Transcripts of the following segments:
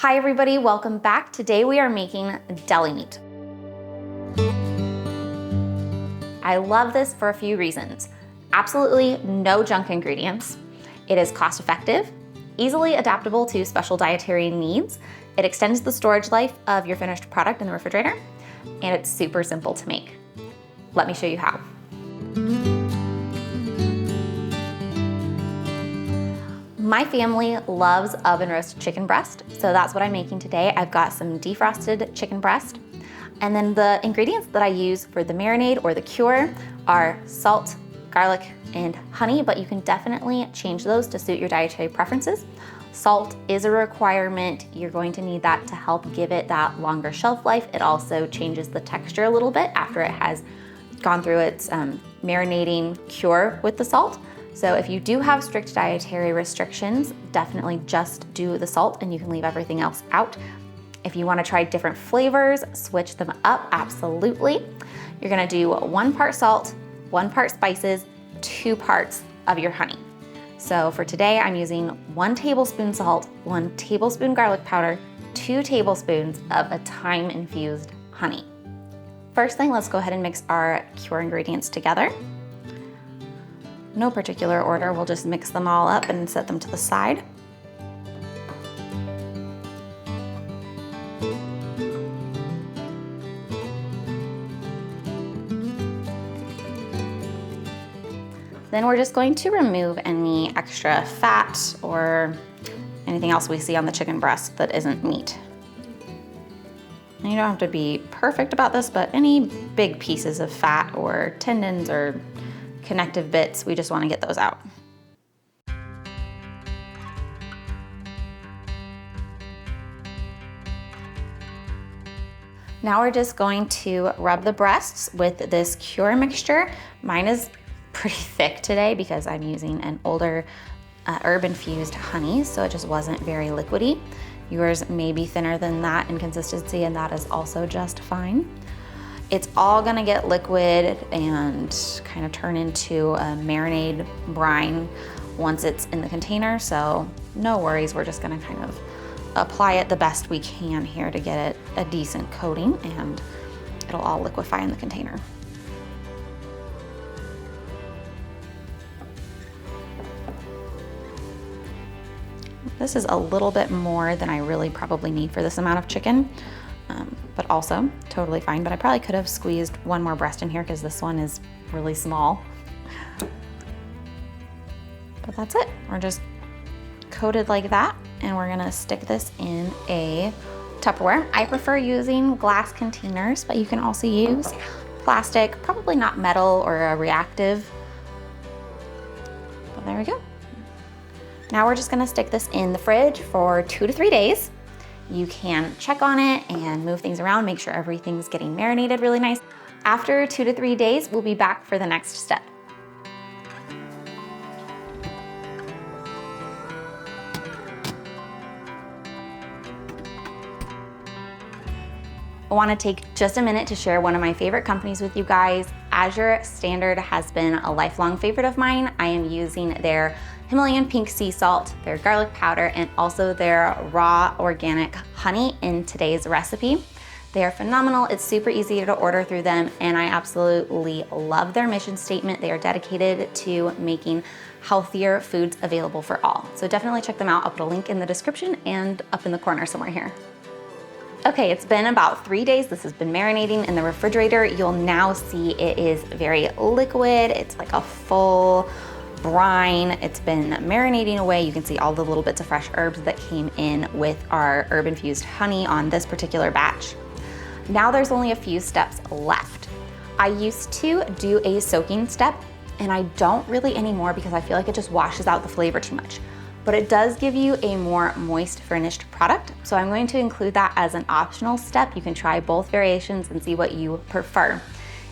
Hi everybody, welcome back. Today we are making deli meat. I love this for a few reasons. Absolutely no junk ingredients. It is cost effective, easily adaptable to special dietary needs. It extends the storage life of your finished product in the refrigerator, and it's super simple to make. Let me show you how. My family loves oven roasted chicken breast, so that's what I'm making today. I've got some defrosted chicken breast, and then the ingredients that I use for the marinade or the cure are salt, garlic, and honey, but you can definitely change those to suit your dietary preferences. Salt is a requirement. You're going to need that to help give it that longer shelf life. It also changes the texture a little bit after it has gone through its marinating cure with the salt. So if you do have strict dietary restrictions, definitely just do the salt and you can leave everything else out. If you want to try different flavors, switch them up, absolutely. You're gonna do 1 part salt, 1 part spices, 2 parts of your honey. So for today, I'm using 1 tablespoon salt, 1 tablespoon garlic powder, 2 tablespoons of a thyme-infused honey. First thing, let's go ahead and mix our cure ingredients together. No particular order, we'll just mix them all up and set them to the side. Then we're just going to remove any extra fat or anything else we see on the chicken breast that isn't meat. And you don't have to be perfect about this, but any big pieces of fat or tendons or connective bits, we just want to get those out. Now we're just going to rub the breasts with this cure mixture. Mine is pretty thick today because I'm using an older herb-infused honey, so it just wasn't very liquidy. Yours may be thinner than that in consistency, and that is also just fine. It's all gonna get liquid and kind of turn into a marinade brine once it's in the container, so no worries, we're just gonna kind of apply it the best we can here to get it a decent coating, and it'll all liquefy in the container. This is a little bit more than I really probably need for this amount of chicken. But also totally fine, but I probably could have squeezed 1 more breast in here because this one is really small. But that's it. We're just coated like that, and we're gonna stick this in a Tupperware. I prefer using glass containers, but you can also use plastic, probably not metal or a reactive. But there we go. Now we're just gonna stick this in the fridge for 2 to 3 days. You can check on it and move things around, make sure everything's getting marinated really nice. After 2 to 3 days, we'll be back for the next step. I wanna take just a minute to share one of my favorite companies with you guys. Azure Standard has been a lifelong favorite of mine. I am using their Himalayan pink sea salt, their garlic powder, and also their raw organic honey in today's recipe. They are phenomenal. It's super easy to order through them, and I absolutely love their mission statement. They are dedicated to making healthier foods available for all. So definitely check them out. I'll put a link in the description and up in the corner somewhere here. Okay, it's been about 3 days. This has been marinating in the refrigerator. You'll now see it is very liquid. It's like a full brine. It's been marinating away. You can see all the little bits of fresh herbs that came in with our herb-infused honey on this particular batch. Now there's only a few steps left. I used to do a soaking step, and I don't really anymore because I feel like it just washes out the flavor too much. But it does give you a more moist finished product. So I'm going to include that as an optional step. You can try both variations and see what you prefer.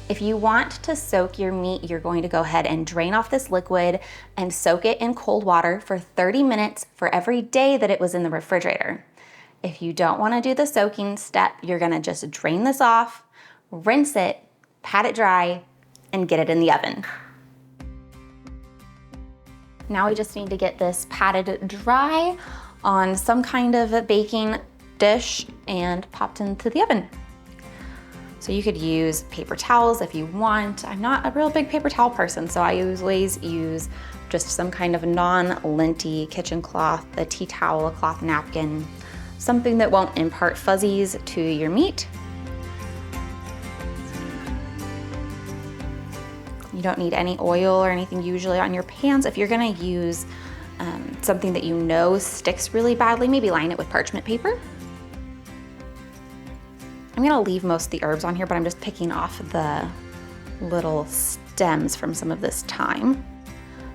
If you want to soak your meat, you're going to go ahead and drain off this liquid and soak it in cold water for 30 minutes for every day that it was in the refrigerator. If you don't want to do the soaking step, you're gonna just drain this off, rinse it, pat it dry, and get it in the oven. Now we just need to get this patted dry on some kind of a baking dish and popped into the oven. So you could use paper towels if you want. I'm not a real big paper towel person, so I always use just some kind of non-linty kitchen cloth, a tea towel, a cloth napkin, something that won't impart fuzzies to your meat. You don't need any oil or anything usually on your pans. If you're gonna use something that you know sticks really badly, maybe line it with parchment paper. I'm gonna leave most of the herbs on here, but I'm just picking off the little stems from some of this thyme.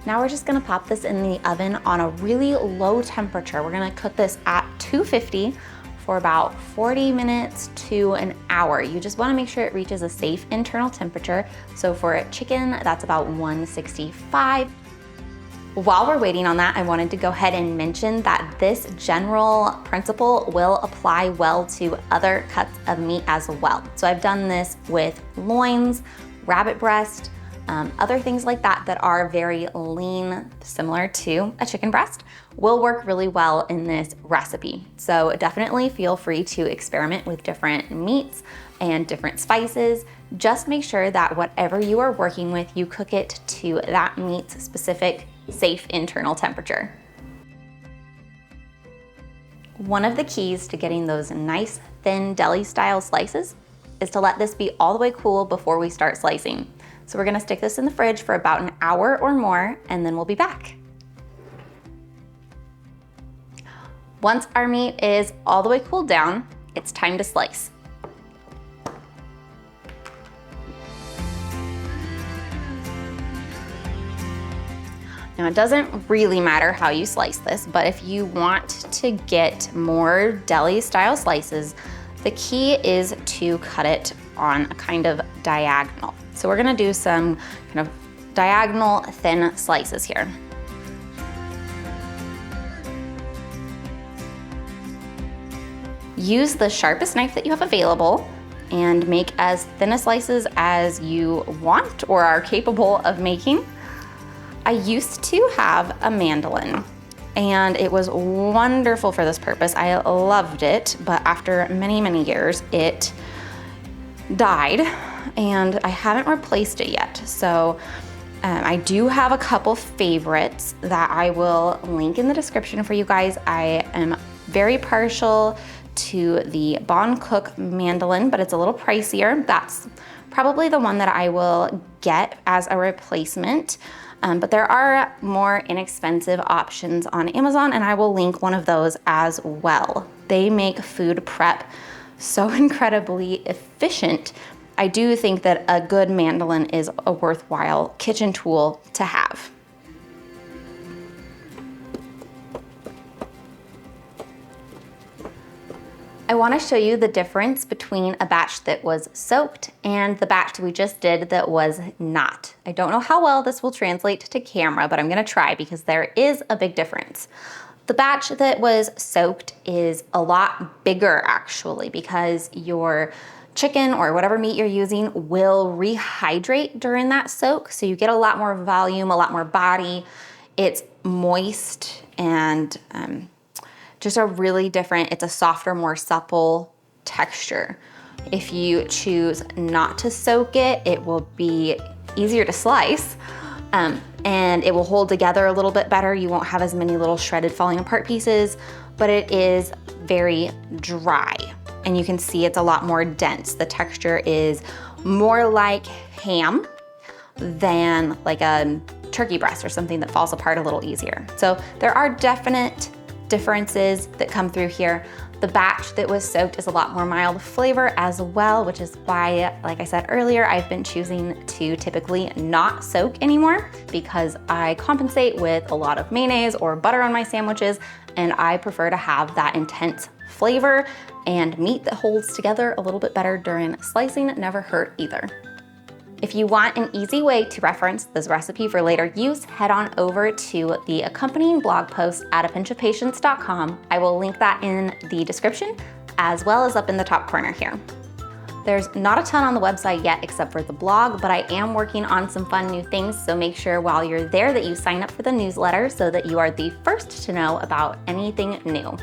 Now we're just gonna pop this in the oven on a really low temperature. We're gonna cook this at 250 for about 40 minutes to an hour. You just wanna make sure it reaches a safe internal temperature. So for chicken, that's about 165. While we're waiting on that, I wanted to go ahead and mention that this general principle will apply well to other cuts of meat as well. So I've done this with loins, rabbit breast, other things like that that are very lean, similar to a chicken breast, will work really well in this recipe. So definitely feel free to experiment with different meats and different spices. Just make sure that whatever you are working with, you cook it to that meat's specific safe internal temperature. One of the keys to getting those nice thin deli-style slices is to let this be all the way cool before we start slicing. So we're gonna stick this in the fridge for about an hour or more, and then we'll be back. Once our meat is all the way cooled down, it's time to slice. Now it doesn't really matter how you slice this, but if you want to get more deli-style slices, the key is to cut it on a kind of diagonal. So we're gonna do some kind of diagonal thin slices here. Use the sharpest knife that you have available and make as thin a slices as you want or are capable of making. I used to have a mandolin and it was wonderful for this purpose. I loved it, but after many, many years, it died and I haven't replaced it yet. So I do have a couple favorites that I will link in the description for you guys. I am very partial to the Bon Cook mandolin, but it's a little pricier. That's probably the one that I will get as a replacement. But there are more inexpensive options on Amazon, and I will link one of those as well. They make food prep so incredibly efficient. I do think that a good mandolin is a worthwhile kitchen tool to have. I want to show you the difference between a batch that was soaked and the batch we just did that was not. I don't know how well this will translate to camera, but I'm going to try because there is a big difference. The batch that was soaked is a lot bigger actually because your chicken or whatever meat you're using will rehydrate during that soak. So you get a lot more volume, a lot more body. It's moist and just a really different, it's a softer, more supple texture. If you choose not to soak it, it will be easier to slice and it will hold together a little bit better. You won't have as many little shredded falling apart pieces, but it is very dry and you can see it's a lot more dense. The texture is more like ham than like a turkey breast or something that falls apart a little easier. So there are definite differences that come through here. The batch that was soaked is a lot more mild flavor as well, which is why, like I said earlier, I've been choosing to typically not soak anymore because I compensate with a lot of mayonnaise or butter on my sandwiches, and I prefer to have that intense flavor and meat that holds together a little bit better during slicing. Never hurt either. If you want an easy way to reference this recipe for later use, head on over to the accompanying blog post at apinchofpatience.com. I will link that in the description as well as up in the top corner here. There's not a ton on the website yet except for the blog, but I am working on some fun new things, so make sure while you're there that you sign up for the newsletter so that you are the first to know about anything new.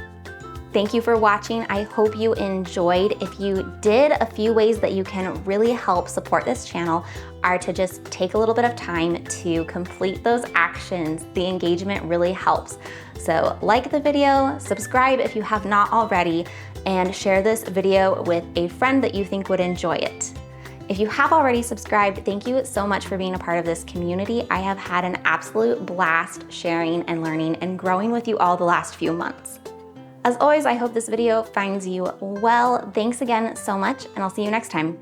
Thank you for watching. I hope you enjoyed. If you did, a few ways that you can really help support this channel are to just take a little bit of time to complete those actions. The engagement really helps. So like the video, subscribe if you have not already, and share this video with a friend that you think would enjoy it. If you have already subscribed, thank you so much for being a part of this community. I have had an absolute blast sharing and learning and growing with you all the last few months. As always, I hope this video finds you well. Thanks again so much, and I'll see you next time.